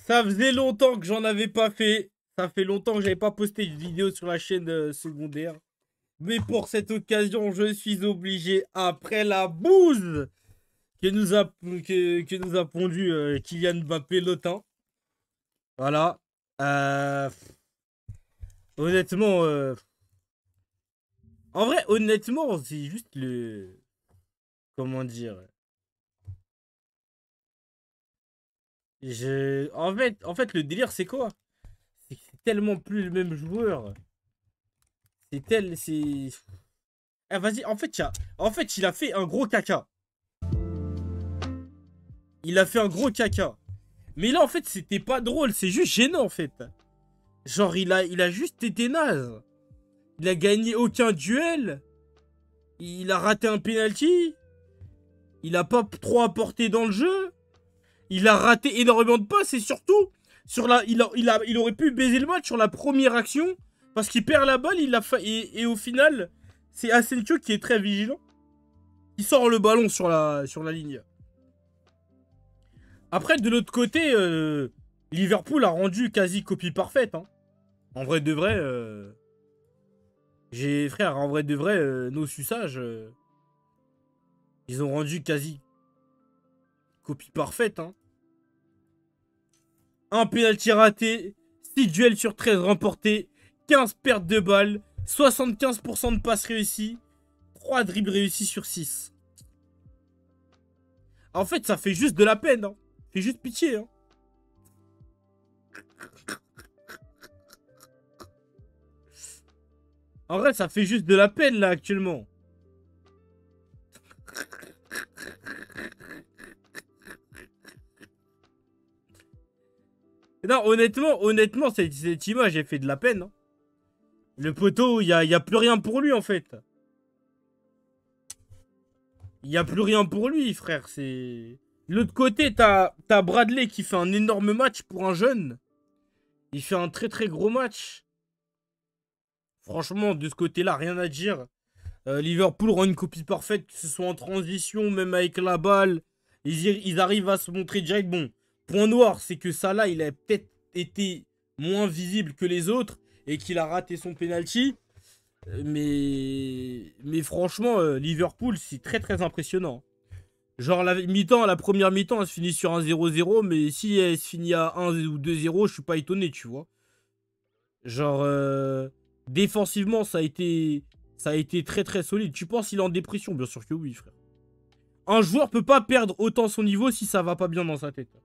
Ça faisait longtemps que j'en avais pas fait. Ça fait longtemps que j'avais pas posté une vidéo sur la chaîne secondaire. Mais pour cette occasion, je suis obligé, après la bouse que nous a pondu Kylian Mbappé Lotin. Voilà. Euh, honnêtement, en vrai, honnêtement, c'est juste le. Comment dire? En fait, le délire, c'est quoi? C'est que c'est tellement plus le même joueur. C'est tel. C'est. Ah, vas-y, en fait, il a fait un gros caca. Il a fait un gros caca. Mais là, en fait, c'était pas drôle, c'est juste gênant, en fait. Genre, il a juste été naze. Il a gagné aucun duel. Il a raté un penalty. Il a pas trop apporté dans le jeu. Il a raté énormément de passes et surtout, il aurait pu baiser le match sur la première action parce qu'il perd la balle. Et au final, c'est Asensio qui est très vigilant. Il sort le ballon sur la ligne. Après, de l'autre côté, Liverpool a rendu quasi copie parfaite. Hein. En vrai de vrai, frère, en vrai de vrai, nos suçages, ils ont rendu quasi copie parfaite. Hein. Un penalty raté, 6 duels sur 13 remportés, 15 pertes de balles, 75% de passes réussies, 3 dribbles réussis sur 6. En fait, ça fait juste de la peine. Hein. Ça fait juste pitié. Hein. En vrai, ça fait juste de la peine là actuellement. Non, honnêtement, cette image, elle fait de la peine. Hein. Le poteau, il y a plus rien pour lui en fait. Il y a plus rien pour lui, frère. C'est. De l'autre côté, t'as Bradley qui fait un énorme match pour un jeune. Il fait un très très gros match. Franchement, de ce côté-là, rien à dire. Liverpool rend une copie parfaite, que ce soit en transition, même avec la balle. Ils arrivent à se montrer direct. Bon, point noir, c'est que Salah, il a peut-être été moins visible que les autres et qu'il a raté son penalty. Mais franchement, Liverpool, c'est très très impressionnant. Genre, la première mi-temps, elle se finit sur un 0-0, mais si elle se finit à 1 ou 2-0, je suis pas étonné, tu vois. Genre, défensivement, ça a été très très solide. Tu penses qu'il est en dépression? Bien sûr que oui, frère. Un joueur peut pas perdre autant son niveau si ça va pas bien dans sa tête.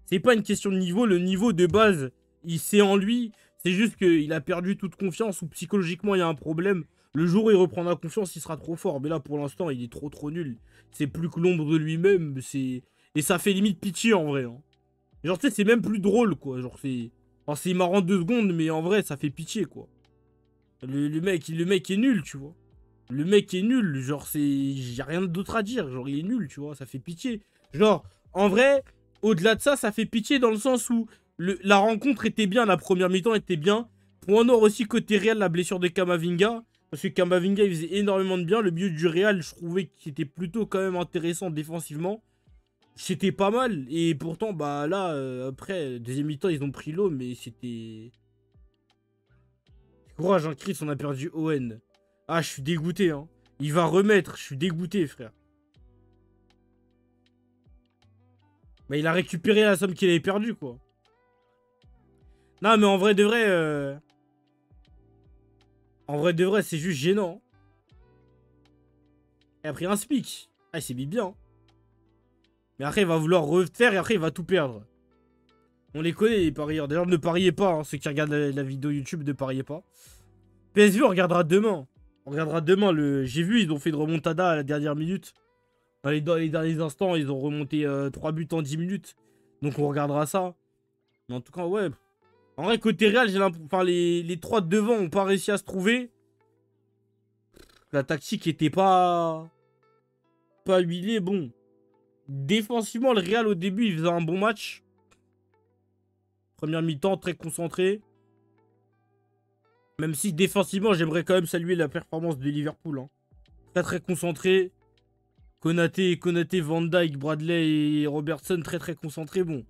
C'est pas une question de niveau, le niveau de base, il sait en lui. C'est juste qu'il a perdu toute confiance ou psychologiquement il y a un problème. Le jour où il reprendra confiance, il sera trop fort. Mais là, pour l'instant, il est trop trop nul. C'est plus que l'ombre de lui-même. Et ça fait limite pitié en vrai. Hein. Genre, tu sais, c'est même plus drôle, quoi. Genre, c'est. Enfin, c'est marrant 2 secondes, mais en vrai, ça fait pitié, quoi. Le mec est nul, tu vois. Le mec est nul, genre, c'est. J'ai rien d'autre à dire. Genre, il est nul, tu vois, ça fait pitié. Genre, en vrai, au-delà de ça, ça fait pitié dans le sens où la rencontre était bien, la première mi-temps était bien. Point noir aussi côté Real, la blessure de Kamavinga. Parce que Kamavinga, il faisait énormément de bien. Le milieu du Real, je trouvais qu'il était plutôt quand même intéressant défensivement. C'était pas mal. Et pourtant, bah là, après, deuxième mi-temps, ils ont pris l'eau, mais c'était. Courage, hein, Chris, on a perdu Owen. Ah, je suis dégoûté, hein. Il va remettre, je suis dégoûté, frère. Bah, il a récupéré la somme qu'il avait perdue, quoi. Non, mais en vrai de vrai, en vrai de vrai, c'est juste gênant. Il a pris un SMIC. Ah, il s'est mis bien. Mais après, il va vouloir refaire et après, il va tout perdre. On les connaît, les parieurs. D'ailleurs, ne pariez pas, hein, ceux qui regardent la vidéo YouTube, ne pariez pas. PSV, on regardera demain. On regardera demain. J'ai vu, ils ont fait de remontada à la dernière minute. Dans les derniers instants, ils ont remonté 3 buts en 10 minutes. Donc on regardera ça. Mais en tout cas, ouais. En vrai, côté Real, j'ai l'impression. Enfin, les 3 de devant ont pas réussi à se trouver. La tactique était pas huilée. Bon. Défensivement, le Real, au début, il faisait un bon match. Première mi-temps, très concentré. Même si défensivement, j'aimerais quand même saluer la performance de Liverpool. Hein. Très très concentré. Konaté, Van Dijk, Bradley et Robertson très très concentrés. Bon.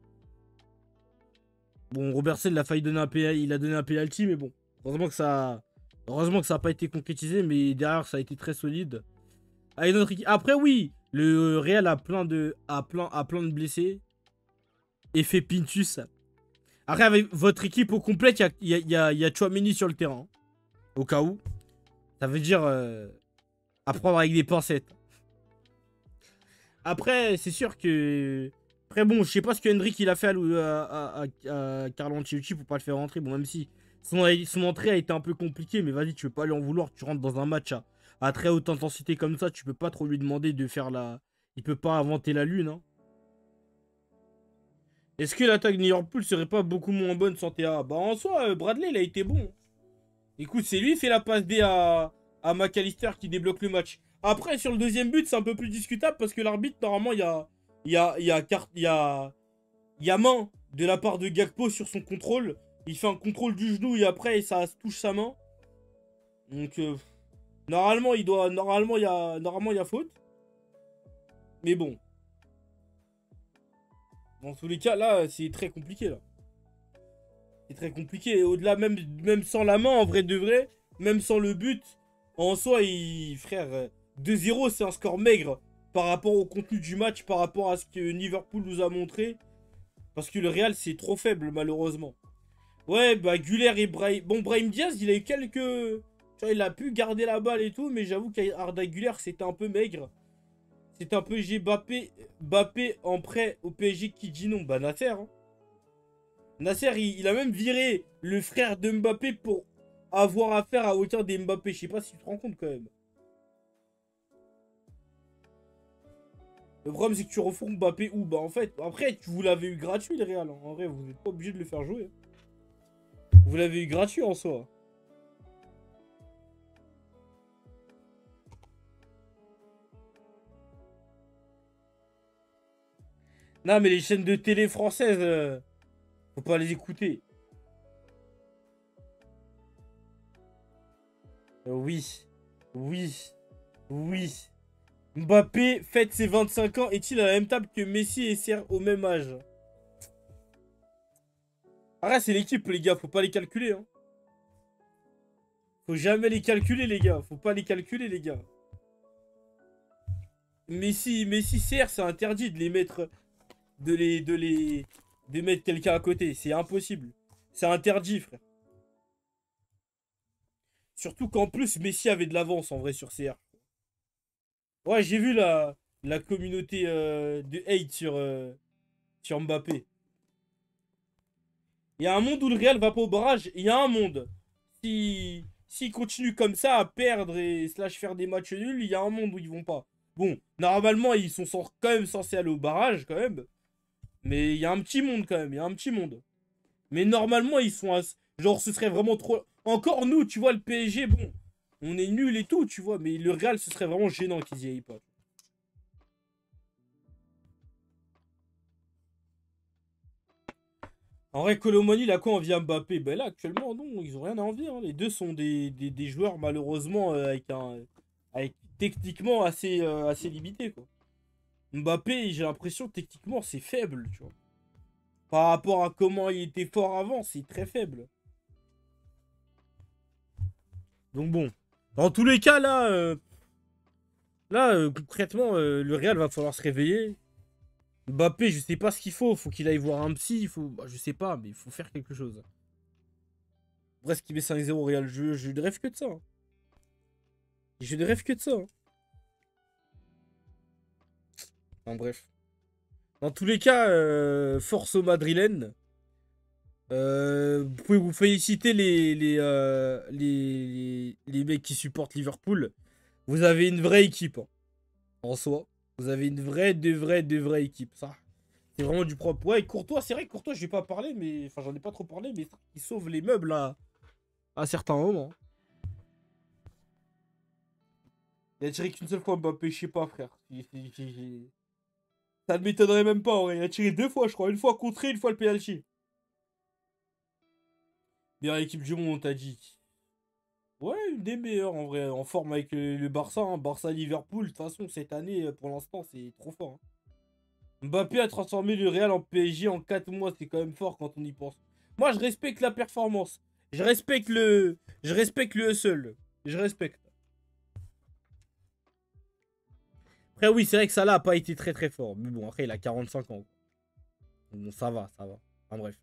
Bon, Robertson, il a failli donner un penalty, il a donné un penalty, mais bon. Heureusement que ça n'a pas été concrétisé, mais derrière, ça a été très solide. Avec notre équipe. Après, oui, le Real a plein de blessés. Effet Pintus. Après, avec votre équipe au complet, il y a Tchouaméni sur le terrain. Au cas où. Ça veut dire à prendre avec des pincettes. Après, c'est sûr que... Après, bon, je sais pas ce que Hendrik il a fait à Carlo Ancelotti pour pas le faire rentrer. Bon, même si son entrée a été un peu compliquée, mais vas-y, tu veux pas lui en vouloir. Tu rentres dans un match à très haute intensité comme ça, tu peux pas trop lui demander de faire la... Il peut pas inventer la lune, hein. Est-ce que l'attaque de Liverpool serait pas beaucoup moins bonne sans TA? Bah, en soi, Bradley, il a été bon. Écoute, c'est lui qui fait la passe D à McAllister qui débloque le match. Après, sur le deuxième but, c'est un peu plus discutable parce que l'arbitre, normalement, il y a main de la part de Gakpo sur son contrôle. Il fait un contrôle du genou et après, ça touche sa main. Donc, normalement, il y a faute. Mais bon. Dans tous les cas, là, c'est très compliqué, là. C'est très compliqué. Au-delà, même sans la main, en vrai de vrai, même sans le but, en soi, frère, 2-0, c'est un score maigre par rapport au contenu du match, par rapport à ce que Liverpool nous a montré. Parce que le Real, c'est trop faible, malheureusement. Ouais, bah, Güler et Brahim... Bon, Brahim Diaz, il a eu quelques... Tu vois, il a pu garder la balle et tout, mais j'avoue qu'Arda Güler, c'était un peu maigre. C'était un peu Mbappé en prêt au PSG qui dit non. Bah, Nasser, hein. Nasser, il a même viré le frère de Mbappé pour avoir affaire à aucun des Mbappé. Je sais pas si tu te rends compte quand même. Le problème, c'est que tu refonds Mbappé où? Bah, en fait, après, vous l'avez eu gratuit, le Real, hein. En vrai, vous n'êtes pas obligé de le faire jouer, hein. Vous l'avez eu gratuit en soi. Non, mais les chaînes de télé françaises, faut pas les écouter. Oui. Oui. Oui. Mbappé fête ses 25 ans. Est-il à la même table que Messi et Serre au même âge? Ah, c'est l'équipe, les gars. Faut pas les calculer, hein. Faut jamais les calculer, les gars. Faut pas les calculer, les gars. Messi, Serre, c'est interdit de les mettre... De mettre quelqu'un à côté. C'est impossible. C'est interdit, frère. Surtout qu'en plus, Messi avait de l'avance, en vrai, sur CR. Ouais, j'ai vu la communauté de hate sur Mbappé. Il y a un monde où le Real va pas au barrage. Il y a un monde. S'ils continuent comme ça à perdre et slash faire des matchs nuls, il y a un monde où ils vont pas. Bon, normalement, ils sont quand même censés aller au barrage, quand même. Mais il y a un petit monde, quand même. Il y a un petit monde. Mais normalement, ils sont... Genre, ce serait vraiment trop... Encore nous, tu vois, le PSG, bon, on est nul et tout, tu vois. Mais le Real, ce serait vraiment gênant qu'ils y aillent pas. En vrai, Colomani, il a quoi envie à Mbappé? Ben là, actuellement, non, ils ont rien à envier, hein. Les deux sont des joueurs, malheureusement, avec techniquement assez limité, quoi. Mbappé, j'ai l'impression, techniquement, c'est faible, tu vois. Par rapport à comment il était fort avant, c'est très faible. Donc bon. Dans tous les cas, là, concrètement, le Real va falloir se réveiller. Mbappé, je sais pas ce qu'il faut. Faut qu'il aille voir un psy. Bah, je sais pas, mais il faut faire quelque chose. Brest qui met 5-0 au Real. Je ne rêve que de ça, hein. Je ne rêve que de ça, hein. En bref. Dans tous les cas, force aux Madrilènes. Vous pouvez vous féliciter les mecs qui supportent Liverpool. Vous avez une vraie équipe, hein, en soi. Vous avez une vraie équipe. Ça, c'est vraiment du propre. Ouais, Courtois, c'est vrai que Courtois, je vais pas parler, mais... Enfin, j'en ai pas trop parlé, mais il sauve les meubles à certains moments. Il a tiré qu'une seule fois Mbappé, je sais pas, frère. Ça ne m'étonnerait même pas, en vrai. Il a tiré deux fois, je crois. Une fois contré, une fois le penalty. Meilleure équipe du monde, on t'a dit. Ouais, une des meilleures, en vrai. En forme avec le Barça, hein. Barça-Liverpool, de toute façon, cette année, pour l'instant, c'est trop fort, hein. Mbappé a transformé le Real en PSG en 4 mois. C'est quand même fort quand on y pense. Moi, je respecte la performance. Je respecte le hustle. Je respecte. Après, oui, c'est vrai que Salah a pas été très très fort. Mais bon, après, il a 45 ans. Bon, ça va, ça va. Enfin, bref.